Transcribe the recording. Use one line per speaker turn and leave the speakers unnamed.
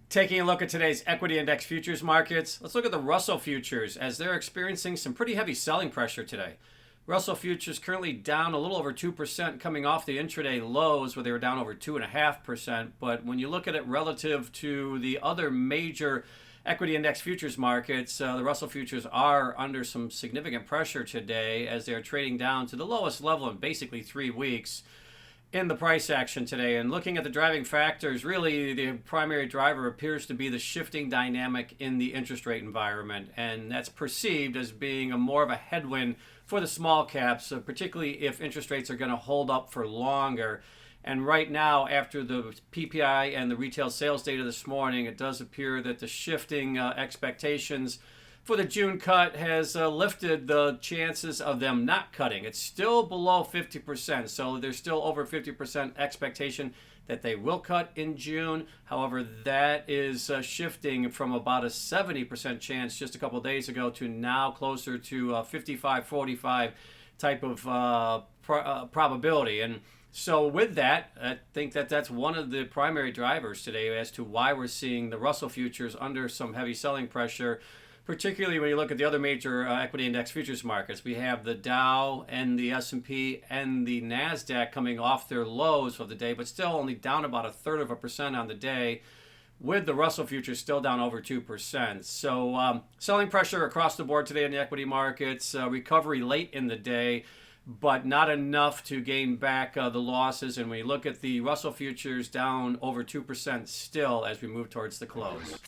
Taking a look at today's equity index futures markets, let's look at the Russell futures as they're experiencing some pretty heavy selling pressure today. Russell futures currently down a little over 2% coming off the intraday lows where they were down over 2.5%. But when you look at it relative to the other major equity index futures markets, the Russell futures are under some significant pressure today as they're trading down to the lowest level in basically 3 weeks in the price action today. And looking at the driving factors, really the primary driver appears to be the shifting dynamic in the interest rate environment, and that's perceived as being more of a headwind for the small caps, particularly if interest rates are going to hold up for longer. And right now, after the PPI and the retail sales data this morning, it does appear that the shifting expectations for the June cut has lifted the chances of them not cutting. It's still below 50%, so there's still over 50% expectation that they will cut in June. However, that is shifting from about a 70% chance just a couple of days ago to now closer to 55-45 type of probability. And so with that, I think that that's one of the primary drivers today as to why we're seeing the Russell futures under some heavy selling pressure, particularly when you look at the other major equity index futures markets. We have the Dow and the S&P and the NASDAQ coming off their lows of the day, but still only down about 1/3% on the day, with the Russell futures still down over 2%. So selling pressure across the board today in the equity markets, recovery late in the day, but not enough to gain back the losses. And when you look at the Russell futures down over 2% still as we move towards the close.